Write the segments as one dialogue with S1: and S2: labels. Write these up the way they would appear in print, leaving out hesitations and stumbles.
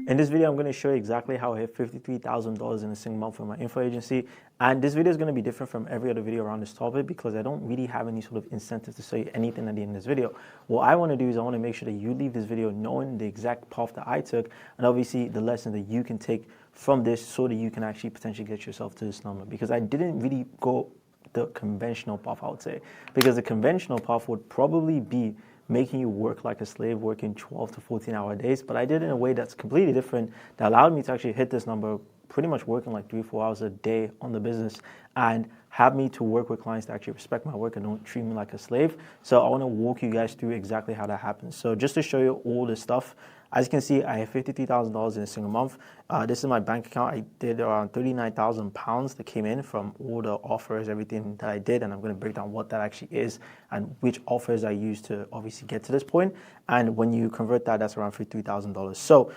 S1: In this video, I'm going to show you exactly how I hit $53,000 in a single month for my info agency. And this video is going to be different from every other video around this topic because I don't really have any sort of incentive to show you anything at the end of this video. What I want to do is I want to make sure that you leave this video knowing the exact path that I took and obviously the lesson that you can take from this so that you can actually potentially get yourself to this number. Because I didn't really go the conventional path, I would say. Because the conventional path would probably be making you work like a slave, working 12 to 14-hour days, but I did it in a way that's completely different that allowed me to actually hit this number, pretty much working like 3-4 hours a day on the business and have me to work with clients that actually respect my work and don't treat me like a slave. So I want to walk you guys through exactly how that happens. So just to show you all this stuff, as you can see, I have $53,000 in a single month. This is my bank account. I did around 39,000 pounds that came in from all the offers, everything that I did, and I'm going to break down what that actually is and which offers I used to obviously get to this point. And when you convert that, that's around $53,000. So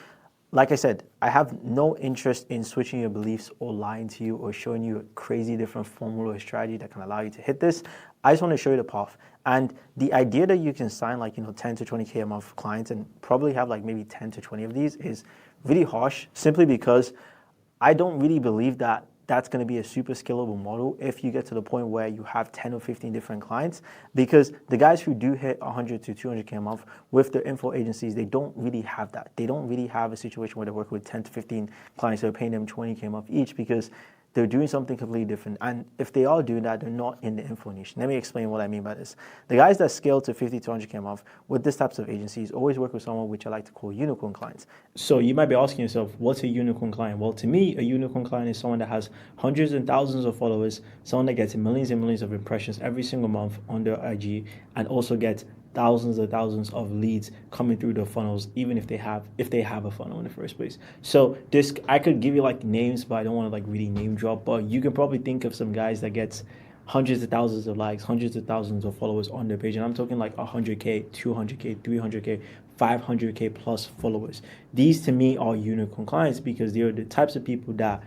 S1: like I said, I have no interest in switching your beliefs or lying to you or showing you a crazy different formula or strategy that can allow you to hit this. I just want to show you the path. And the idea that you can sign 10 to 20K a month clients and probably have like maybe 10 to 20 of these is really harsh simply because I don't really believe that that's going to be a super scalable model if you get to the point where you have 10 or 15 different clients, because the guys who do hit 100 to 200K a month with their info agencies, they don't really have that. They don't really have a situation where they're working with 10 to 15 clients that are paying them 20K a month each because they're doing something completely different. And if they are doing that, they're not in the info niche. Let me explain what I mean by this. The guys that scale to 50 to 100K a month with this types of agencies always work with someone which I like to call unicorn clients. So you might be asking yourself, what's a unicorn client? Well, to me, a unicorn client is someone that has hundreds and thousands of followers, someone that gets millions and millions of impressions every single month on their IG, and also gets thousands and thousands of leads coming through the funnels, even if they have a funnel in the first place. So this, I could give you like names, but I don't want to like really name drop, but you can probably think of some guys that gets hundreds of thousands of likes, hundreds of thousands of followers on their page. And I'm talking like 100K, 200K, 300K, 500K plus followers. These to me are unicorn clients because they're the types of people that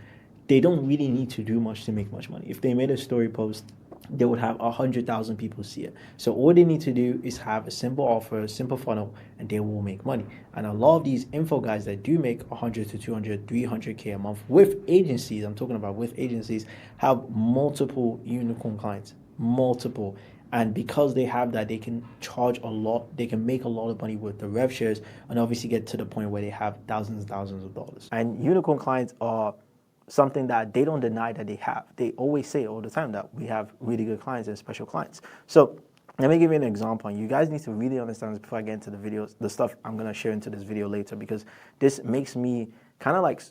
S1: they don't really need to do much to make much money. If they made a story post, they would have 100,000 people see it. So all they need to do is have a simple offer, a simple funnel, and they will make money. And a lot of these info guys that do make 100 to 200, 300K a month with agencies, I'm talking about with agencies, have multiple unicorn clients, multiple. And because they have that, they can charge a lot, they can make a lot of money with the rev shares and obviously get to the point where they have thousands and thousands of dollars. And unicorn clients are something that they don't deny that they have. They always say all the time that we have really good clients and special clients. So let me give you an example. And you guys need to really understand this before I get into the videos, the stuff I'm going to share into this video later, because this makes me kind of like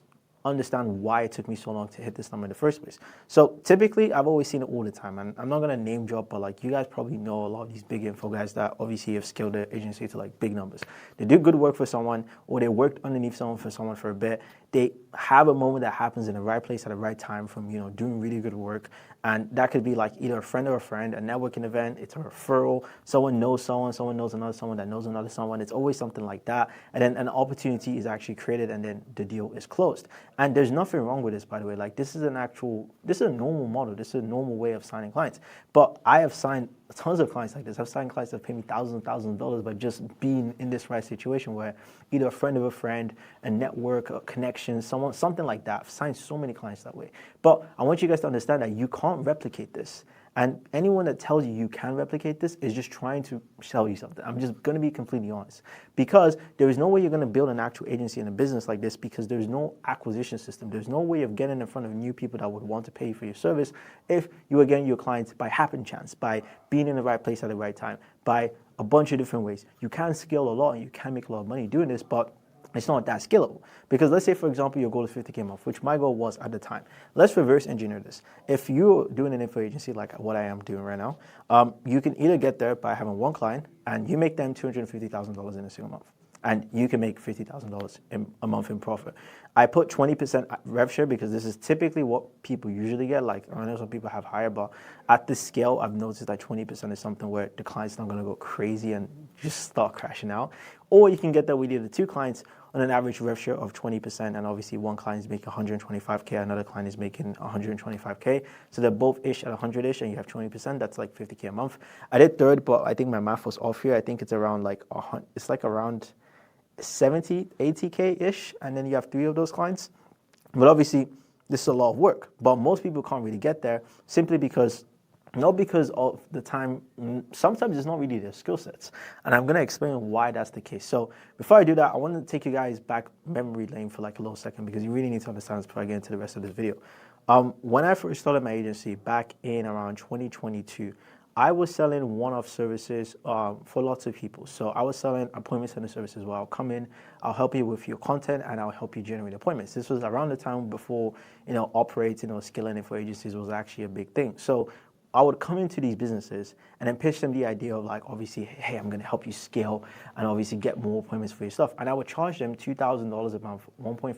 S1: understand why it took me so long to hit this number in the first place. So typically, I've always seen it all the time, and I'm not going to name drop, but like you guys probably know a lot of these big info guys that obviously have scaled their agency to like big numbers. They do good work for someone, or they worked underneath someone for a bit. They have a moment that happens in the right place at the right time from, doing really good work. And that could be like either a friend or a friend, a networking event, it's a referral, someone knows another someone that knows another someone. It's always something like that. And then an opportunity is actually created and then the deal is closed. And there's nothing wrong with this, by the way. Like this is a normal model. This is a normal way of signing clients. But I have signed tons of clients like this. I've signed clients that pay me thousands and thousands of dollars by just being in this right situation where either a friend of a friend, a network, a connection, something like that. I've signed so many clients that way. But I want you guys to understand that you can't replicate this. And anyone that tells you you can replicate this is just trying to sell you something. I'm just going to be completely honest. Because there is no way you're going to build an actual agency and a business like this because there's no acquisition system. There's no way of getting in front of new people that would want to pay you for your service if you are getting your clients by happen chance, by being in the right place at the right time, by a bunch of different ways. You can scale a lot and you can make a lot of money doing this, but it's not that scalable. Because let's say, for example, your goal is 50K a month, which my goal was at the time. Let's reverse engineer this. If you're doing an info agency like what I am doing right now, you can either get there by having one client and you make them $250,000 in a single month. And you can make $50,000 a month in profit. I put 20% rev share because this is typically what people usually get. Like, I know some people have higher, but at this scale, I've noticed that 20% is something where the client's not going to go crazy and just start crashing out. Or you can get that with either two clients on an average rev share of 20%, and obviously one client is making 125K, another client is making 125K. So they're both ish at 100-ish, and you have 20%. That's like 50K a month. I did third, but I think my math was off here. I think it's around like it's like around 70, 80K-ish, and then you have 3 of those clients. But obviously, this is a lot of work. But most people can't really get there simply because, not because of the time, sometimes it's not really their skill sets. And I'm going to explain why that's the case. So before I do that, I want to take you guys back memory lane for like a little second, because you really need to understand this before I get into the rest of this video. When I first started my agency back in around 2022, I was selling one-off services for lots of people. So I was selling appointment center services where I'll come in, I'll help you with your content, and I'll help you generate appointments. This was around the time before, operating or scaling for agencies was actually a big thing. So I would come into these businesses and then pitch them the idea of like, obviously, hey, I'm going to help you scale and obviously get more appointments for your stuff. And I would charge them $2,000 a month, one for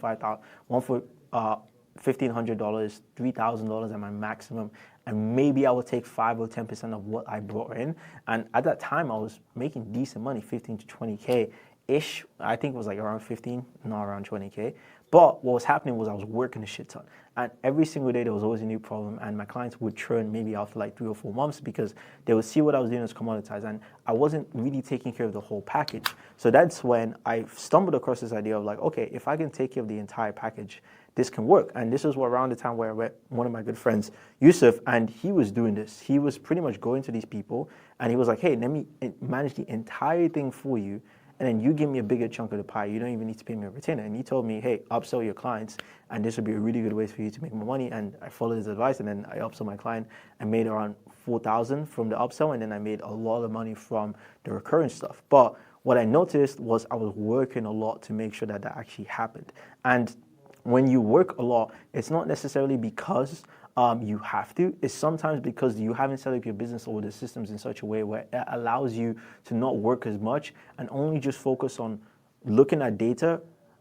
S1: $1,500, $3,000 at my maximum, and maybe I would take 5 or 10% of what I brought in. And at that time, I was making decent money, 15 to 20K ish. I think it was like around 15, not around 20K. But what was happening was I was working a shit ton. And every single day there was always a new problem, and my clients would churn maybe after like 3 or 4 months because they would see what I was doing as commoditized, and I wasn't really taking care of the whole package. So that's when I stumbled across this idea of like, okay, if I can take care of the entire package, this can work. And this was around the time where I met one of my good friends, Yusuf, and he was doing this. He was pretty much going to these people and he was like, hey, let me manage the entire thing for you, and then you give me a bigger chunk of the pie. You don't even need to pay me a retainer. And he told me, hey, upsell your clients, and this would be a really good way for you to make more money. And I followed his advice, and then I upsold my client and made around $4,000 from the upsell, and then I made a lot of money from the recurring stuff. But what I noticed was I was working a lot to make sure that that actually happened. And when you work a lot, it's not necessarily because you have to. It's sometimes because you haven't set up your business or the systems in such a way where it allows you to not work as much and only just focus on looking at data,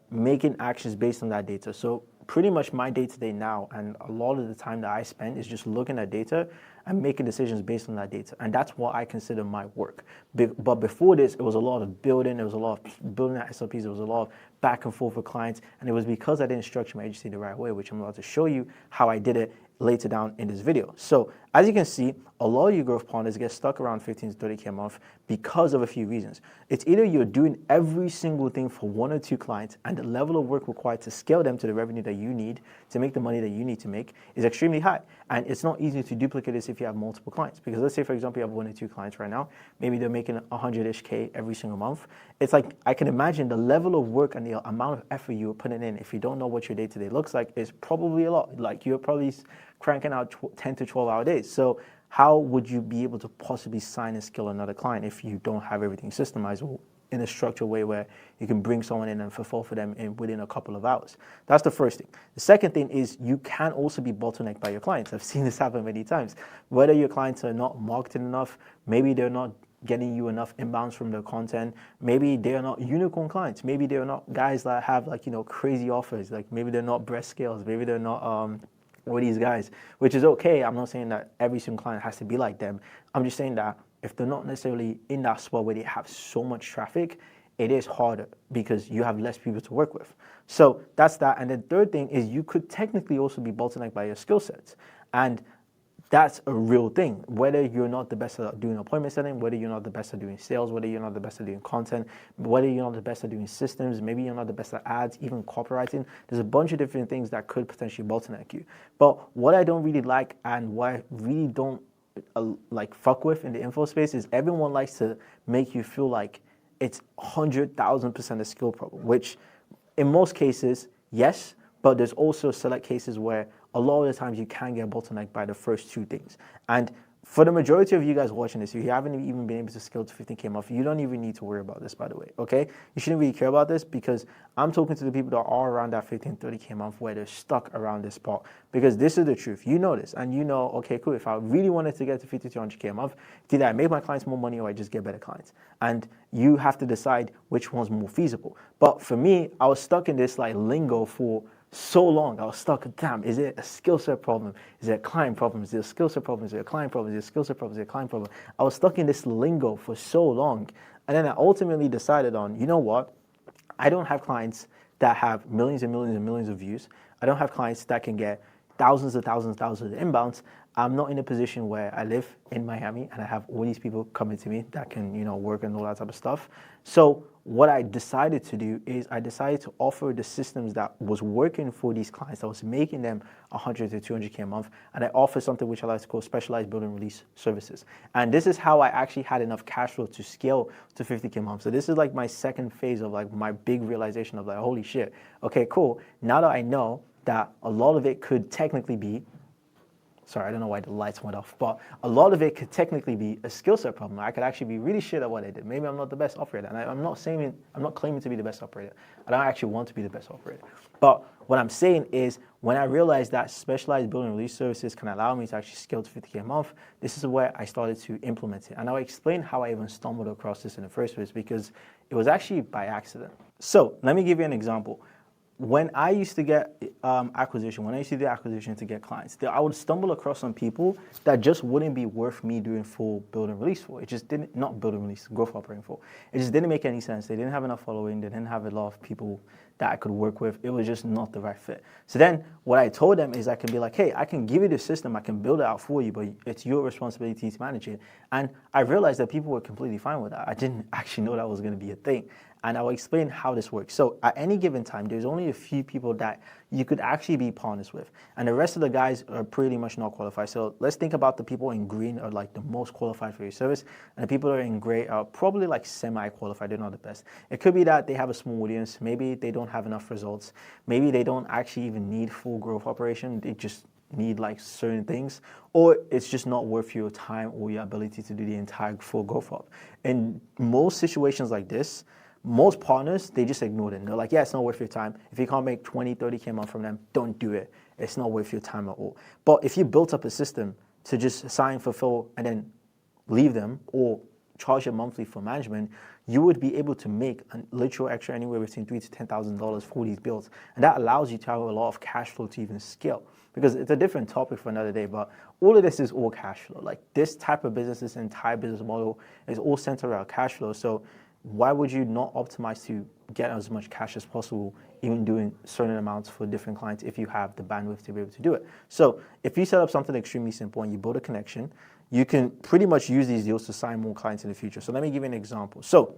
S1: making actions based on that data. So pretty much my day-to-day now, and a lot of the time that I spend, is just looking at data and making decisions based on that data. And that's what I consider my work. But before this, it was a lot of building. There was a lot of building out SOPs. There was a lot of back and forth with clients. And it was because I didn't structure my agency the right way, which I'm about to show you how I did it later down in this video. So as you can see, a lot of you growth partners get stuck around 15 to 30K a month because of a few reasons. It's either you're doing every single thing for 1 or 2 clients, and the level of work required to scale them to the revenue that you need to make the money that you need to make is extremely high. And it's not easy to duplicate this if you have multiple clients. Because let's say, for example, you have 1 or 2 clients right now, maybe they're making 100-ish K every single month. It's like, I can imagine the level of work and the amount of effort you're putting in, if you don't know what your day-to-day looks like, is probably a lot. Like, you're probably cranking out 10 to 12 hour days. So how would you be able to possibly sign and scale another client if you don't have everything systemized or in a structured way where you can bring someone in and fulfill for them within a couple of hours? That's the first thing. The second thing is you can also be bottlenecked by your clients. I've seen this happen many times. Whether your clients are not marketed enough, maybe they're not getting you enough inbounds from their content, maybe they're not unicorn clients, maybe they're not guys that have like, crazy offers, like maybe they're not breast scales, maybe they're not or these guys, which is okay. I'm not saying that every single client has to be like them. I'm just saying that if they're not necessarily in that spot where they have so much traffic, it is harder because you have less people to work with. So that's that. And then third thing is you could technically also be bottlenecked by your skill sets. And that's a real thing. Whether you're not the best at doing appointment setting, whether you're not the best at doing sales, whether you're not the best at doing content, whether you're not the best at doing systems, maybe you're not the best at ads, even copywriting, there's a bunch of different things that could potentially bottleneck you. But what I don't really like and what I really don't fuck with in the info space is everyone likes to make you feel like it's 100,000% a skill problem, which in most cases, yes, but there's also select cases where a lot of the times you can get bottlenecked by the first 2 things. And for the majority of you guys watching this, if you haven't even been able to scale to 15K a month, you don't even need to worry about this, by the way, okay? You shouldn't really care about this because I'm talking to the people that are around that 15, 30K a month where they're stuck around this spot. Because this is the truth. You know this, and you know, okay, cool, if I really wanted to get to 50 to 100K a month, did I make my clients more money or I just get better clients? And you have to decide which one's more feasible. But for me, I was stuck in this lingo for so long. I was stuck. Damn, is it a skill set problem? Is it a client problem? Is it a skill set problem? Is it a client problem? Is it a skill set problem? Is it a client problem? I was stuck in this lingo for so long. And then I ultimately decided on, you know what? I don't have clients that have millions and millions and millions of views. I don't have clients that can get thousands of inbounds. I'm not in a position where I live in Miami and I have all these people coming to me that can, work and all that type of stuff. So what I decided to do is I decided to offer the systems that was working for these clients, that was making them 100 to 200K a month. And I offer something which I like to call specialized build and release services. And this is how I actually had enough cash flow to scale to 50K a month. So this is like my second phase of like my big realization of like, holy shit, okay, cool. Now that I know that a lot of it could technically be, sorry, I don't know why the lights went off, but a lot of it could technically be a skill set problem. I could actually be really shit at what I did. Maybe I'm not the best operator, and I'm not claiming to be the best operator. I don't actually want to be the best operator. But what I'm saying is, when I realized that specialized build and release services can allow me to actually scale to 50K a month, this is where I started to implement it. And I'll explain how I even stumbled across this in the first place, because it was actually by accident. So let me give you an example. When I used to get acquisition, when I used to do acquisition to get clients, I would stumble across some people that just wouldn't be worth me doing full build and release for. It just didn't, not build and release, growth operating for. It just didn't make any sense. They didn't have enough following. They didn't have a lot of people that I could work with. It was just not the right fit. So then what I told them is I can be like, hey, I can give you the system. I can build it out for you, but it's your responsibility to manage it. And I realized that people were completely fine with that. I didn't actually know that was going to be a thing. And I'll explain how this works. So at any given time, there's only a few people that you could actually be partners with. And the rest of the guys are pretty much not qualified. So let's think about the people in green are like the most qualified for your service. And the people that are in gray are probably like semi-qualified. They're not the best. It could be that they have a small audience. Maybe they don't have enough results. Maybe they don't actually even need full growth operation. They just need like certain things, or it's just not worth your time or your ability to do the entire full growth up. In most situations like this, most partners, they just ignore them. They're like, yeah, it's not worth your time. If you can't make 20, 30K a month from them, don't do it. It's not worth your time at all. But if you built up a system to just sign, fulfill, and then leave them, or charge them monthly for management, you would be able to make a literal extra anywhere between $3,000 to $10,000 for these builds. And that allows you to have a lot of cash flow to even scale. Because it's a different topic for another day, but all of this is all cash flow. Like this type of business, this entire business model is all centered around cash flow. So why would you not optimize to get as much cash as possible, even doing certain amounts for different clients if you have the bandwidth to be able to do it? So if you set up something extremely simple and you build a connection, you can pretty much use these deals to sign more clients in the future. So let me give you an example. So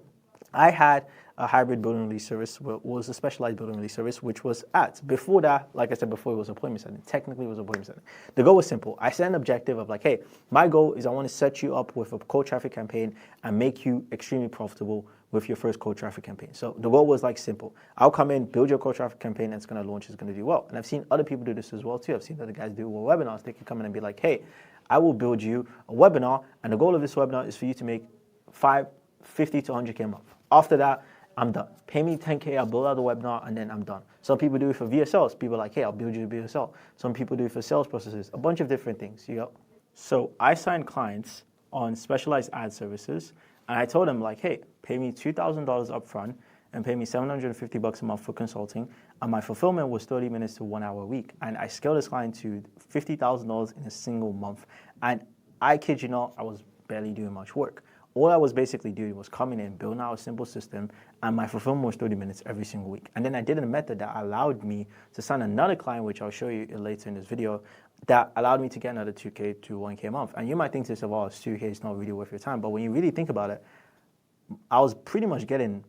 S1: I had a hybrid build and release service, was a specialized build and release service, which was ads. Before that, like I said before, it was appointment setting. Technically, it was appointment setting. The goal was simple. I set an objective of like, hey, my goal is I want to set you up with a cold traffic campaign and make you extremely profitable with your first cold traffic campaign. So the goal was like simple. I'll come in, build your cold traffic campaign, and it's going to launch, it's going to do well. And I've seen other people do this as well too. I've seen other guys do webinars. They can come in and be like, hey, I will build you a webinar, and the goal of this webinar is for you to make 50 to 100K a month. After that, I'm done. Pay me 10K, I'll build out the webinar, and then I'm done. Some people do it for VSLs. People are like, hey, I'll build you a VSL. Some people do it for sales processes, a bunch of different things. So I signed clients on specialized ad services, and I told them like, hey, pay me $2,000 upfront and pay me $750 a month for consulting. And my fulfillment was 30 minutes to 1 hour a week. And I scaled this client to $50,000 in a single month. And I kid you not, I was barely doing much work. All I was basically doing was coming in, building out a simple system, and my fulfillment was 30 minutes every single week. And then I did a method that allowed me to sign another client, which I'll show you later in this video, that allowed me to get another 2K to 1K a month. And you might think to yourself, oh, it's 2K, it's not really worth your time. But when you really think about it, I was pretty much getting,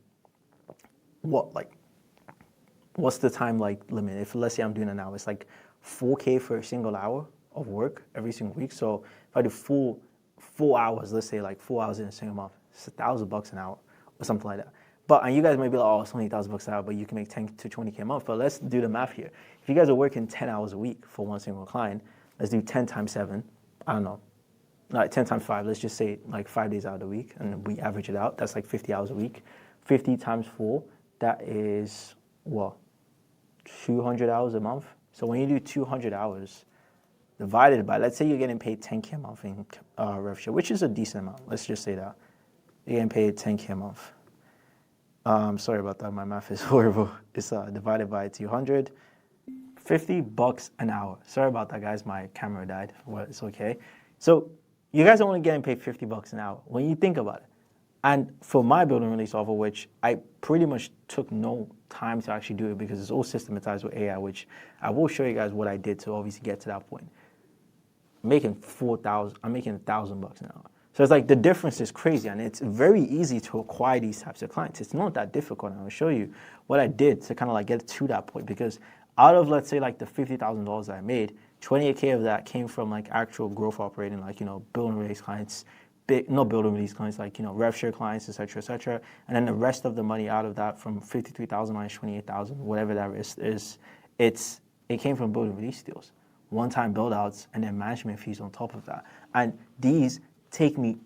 S1: what's the time limit? If let's say I'm doing an hour, it's like 4K for a single hour of work every single week. So if I do full 4 hours, let's say like 4 hours in a single month, it's $1,000 an hour or something like that. And you guys may be like, oh, it's only $1,000 an hour, but you can make 10 to 20K a month. But let's do the math here. If you guys are working 10 hours a week for one single client, let's do 10 times 7. I don't know. Like 10 times 5, let's just say like 5 days out of the week, and we average it out. That's like 50 hours a week. 50 times 4, that is, 200 hours a month. So when you do 200 hours divided by, let's say you're getting paid 10K a month in rev share, which is a decent amount. Let's just say that. You're getting paid 10K a month. Sorry about that, my math is horrible. It's divided by 200, $50 an hour. Sorry about that, guys, my camera died. Well, it's okay. So you guys are only getting paid $50 an hour. When you think about it, And for my build and release offer, which I pretty much took no time to actually do it because it's all systematized with AI, which I will show you guys what I did to obviously get to that point. I'm making $1,000 an hour. So it's like the difference is crazy, and it's very easy to acquire these types of clients. It's not that difficult, and I'll show you what I did to kind of like get to that point. Because out of, let's say, like the $50,000 that I made, 28K of that came from like actual growth operating, like, you know, build and release clients, not build and release clients, like, you know, rev share clients, etc., etc. And then the rest of the money out of that, from 53,000 minus 28,000, whatever that is, it came from build and release deals, one-time build-outs, and then management fees on top of that. And these take me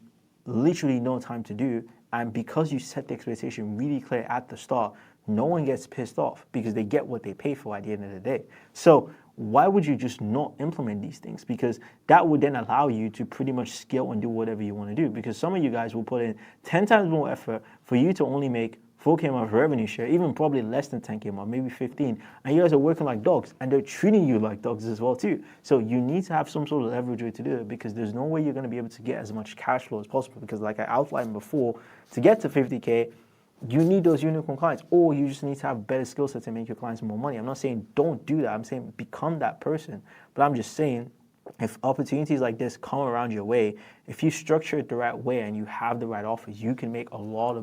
S1: literally no time to do. And because you set the expectation really clear at the start, no one gets pissed off because they get what they pay for at the end of the day. So why would you just not implement these things? Because that would then allow you to pretty much scale and do whatever you want to do. Because some of you guys will put in 10 times more effort for you to only make 4K month revenue share, even probably less than 10K month, maybe 15. And you guys are working like dogs, and they're treating you like dogs as well too. So you need to have some sort of leverage way to do it, because there's no way you're going to be able to get as much cash flow as possible. Because like I outlined before, to get to 50K, you need those unicorn clients, or you just need to have better skill sets and make your clients more money. I'm not saying don't do that. I'm saying become that person. But I'm just saying, if opportunities like this come around your way, if you structure it the right way and you have the right offers, you can make a lot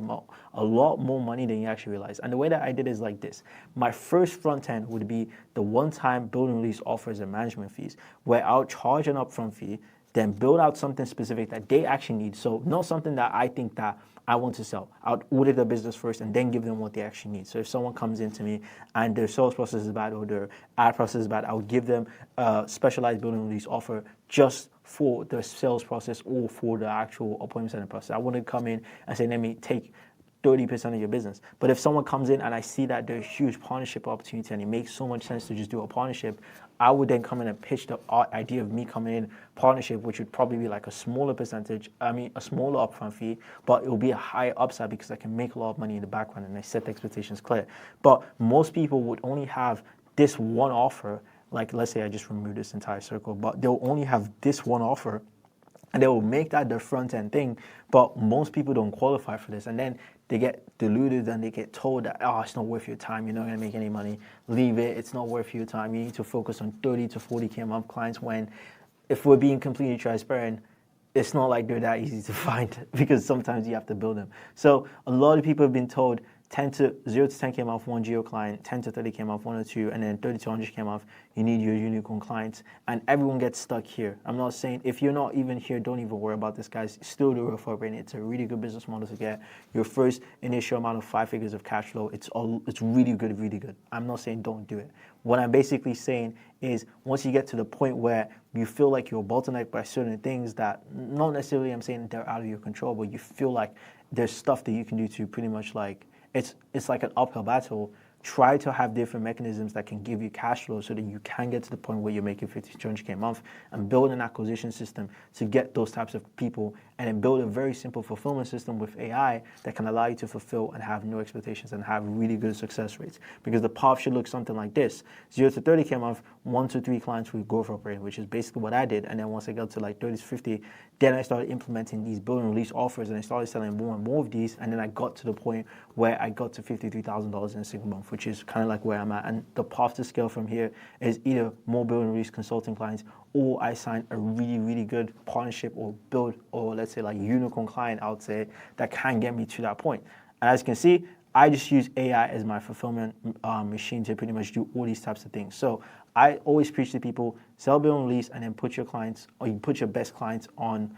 S1: more money than you actually realize. And the way that I did is like this. My first front end would be the one-time build and release offers and management fees, where I'll charge an upfront fee, then build out something specific that they actually need. So not something that I think that I want to sell. I'll audit the business first and then give them what they actually need. So if someone comes into me and their sales process is bad or their ad process is bad, I'll give them a specialized build and release offer just for the sales process or for the actual appointment setting process. I wouldn't come in and say, let me take 30% of your business. But if someone comes in and I see that there's a huge partnership opportunity and it makes so much sense to just do a partnership, I would then come in and pitch the idea of me coming in partnership, which would probably be like a smaller percentage, a smaller upfront fee, but it will be a higher upside because I can make a lot of money in the background and I set the expectations clear. But most people would only have this one offer. Like, let's say I just remove this entire circle, but they'll only have this one offer, and they will make that their front end thing. But most people don't qualify for this, and then they get deluded and they get told that, oh, it's not worth your time, you're not gonna make any money, leave it, it's not worth your time, you need to focus on 30 to 40K a month clients, when, if we're being completely transparent, it's not like they're that easy to find, because sometimes you have to build them. So a lot of people have been told 0 to 10K a month, one geo client, 10 to 30K a month, one or two, and then 30 to 100K a month, you need your unicorn clients, and everyone gets stuck here. I'm not saying, if you're not even here, don't even worry about this, guys. Still do it for brain. It's a really good business model to get your first initial amount of 5 figures of cash flow. It's really good, really good. I'm not saying don't do it. What I'm basically saying is, once you get to the point where you feel like you're bottlenecked by certain things that, not necessarily I'm saying they're out of your control, but you feel like there's stuff that you can do to pretty much like, it's like an uphill battle. Try to have different mechanisms that can give you cash flow so that you can get to the point where you're making 50 to 200K a month, and build an acquisition system to get those types of people, and then build a very simple fulfillment system with AI that can allow you to fulfill and have no expectations and have really good success rates. Because the path should look something like this: 0 to 30K a month, 1 to 3 clients with growth operating, which is basically what I did. And then once I got to like 30 to 50, then I started implementing these build and release offers, and I started selling more and more of these. And then I got to the point where I got to $53,000 in a single month, which is kind of like where I'm at. And the path to scale from here is either more build and release consulting clients, or I sign a really, really good partnership or build, or let's say like unicorn client, I would say, that can get me to that point. And as you can see, I just use AI as my fulfillment machine to pretty much do all these types of things. So I always preach to people, sell, build, and release, and then put your clients, or you put your best clients on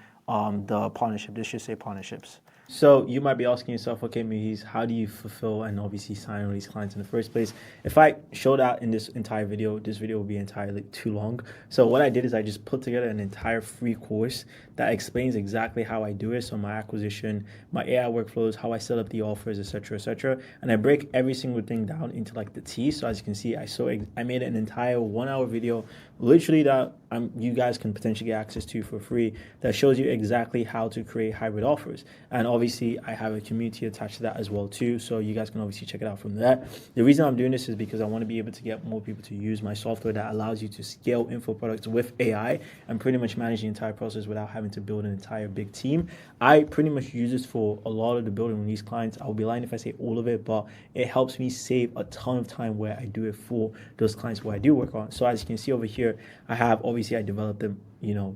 S1: the partnership. This should say partnerships. So you might be asking yourself, okay, Muhiz, how do you fulfill and obviously sign all these clients in the first place? If I show that in this entire video, this video will be entirely too long. So what I did is I just put together an entire free course that explains exactly how I do it. So my acquisition, my AI workflows, how I set up the offers, etc., etc. And I break every single thing down into like the T. So as you can see, I made an entire 1-hour video, literally, that you guys can potentially get access to for free, that shows you exactly how to create hybrid offers. And obviously I have a community attached to that as well too, so you guys can obviously check it out from there. The reason I'm doing this is because I want to be able to get more people to use my software that allows you to scale info products with AI and pretty much manage the entire process without having to build an entire big team. I pretty much use this for a lot of the building with these clients. I'll be lying if I say all of it, but it helps me save a ton of time where I do it for those clients where I do work on. So as you can see over here, I developed them,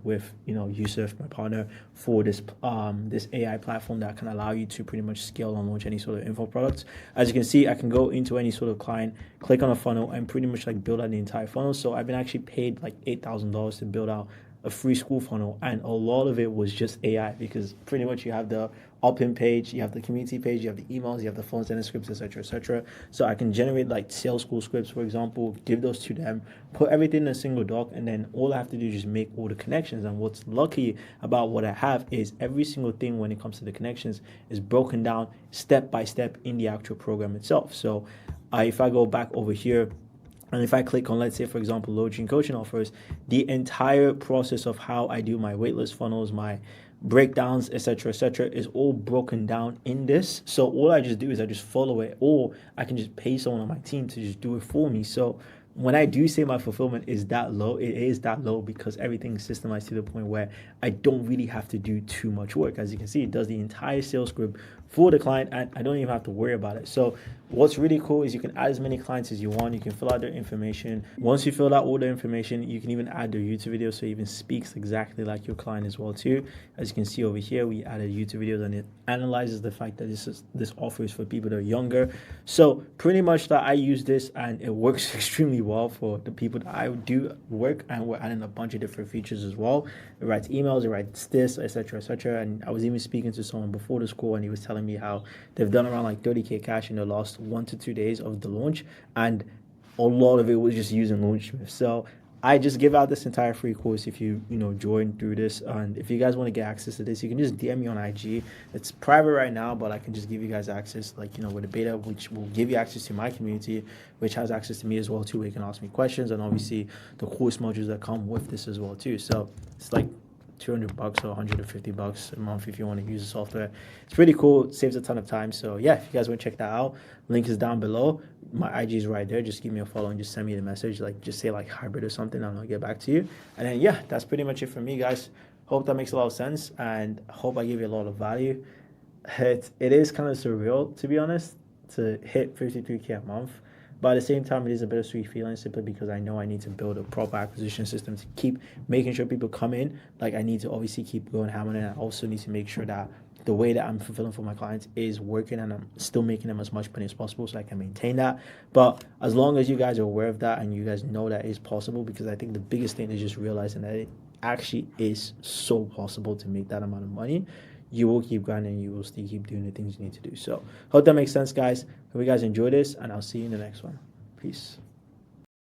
S1: with, Yusuf, my partner, for this this AI platform that can allow you to pretty much scale and launch any sort of info products. As you can see, I can go into any sort of client, click on a funnel, and pretty much like build out the entire funnel. So I've been actually paid like $8,000 to build out a free school funnel, and a lot of it was just AI, because pretty much you have the opt-in page, you have the community page, you have the emails, you have the phone sending scripts, etc., etc. So I can generate like sales school scripts, for example, give those to them, put everything in a single doc, and then all I have to do is just make all the connections. And what's lucky about what I have is every single thing when it comes to the connections is broken down step by step in the actual program itself. So if I go back over here, and if I click on, let's say, for example, low gene coaching offers, the entire process of how I do my waitlist funnels, my breakdowns, etc., is all broken down in this. So all I just do is I just follow it, or I can just pay someone on my team to just do it for me. So when I do say my fulfillment is that low, it is that low because everything is systemized to the point where I don't really have to do too much work. As you can see, it does the entire sales script for the client, and I don't even have to worry about it. So what's really cool is you can add as many clients as you want. You can fill out their information. Once you fill out all their information, you can even add their YouTube video, so it even speaks exactly like your client as well too. As you can see over here, we added YouTube videos, and it analyzes the fact that this offer is for people that are younger. So pretty much that I use this, and it works extremely well for the people that I do work, and we're adding a bunch of different features as well. It writes emails, it writes this, etc., and I was even speaking to someone before the call, and he was telling me how they've done around like 30K cash in the last 1 to 2 days of the launch, and a lot of it was just using Launchsmith. So I just give out this entire free course if you join through this. And if you guys want to get access to this, you can just DM me on IG. It's private right now, but I can just give you guys access, like, with the beta, which will give you access to my community, which has access to me as well too, where you can ask me questions, and obviously the course modules that come with this as well too. So it's like $200 or $150 a month if you want to use the software. It's pretty cool. It saves a ton of time. So yeah, if you guys want to check that out, link is down below. My IG is right there. Just give me a follow and just send me the message. Like, just say like hybrid or something, and I'll get back to you. And then yeah, that's pretty much it for me, guys. Hope that makes a lot of sense, and hope I give you a lot of value. It is kind of surreal, to be honest, to hit 53K a month. But at the same time, it is a bittersweet feeling, simply because I know I need to build a proper acquisition system to keep making sure people come in. Like, I need to obviously keep going hammer, and I also need to make sure that the way that I'm fulfilling for my clients is working, and I'm still making them as much money as possible so I can maintain that. But as long as you guys are aware of that and you guys know that is possible, because I think the biggest thing is just realizing that it actually is so possible to make that amount of money, you will keep grinding, you will still keep doing the things you need to do. So hope that makes sense, guys. Hope you guys enjoy this, and I'll see you in the next one. Peace.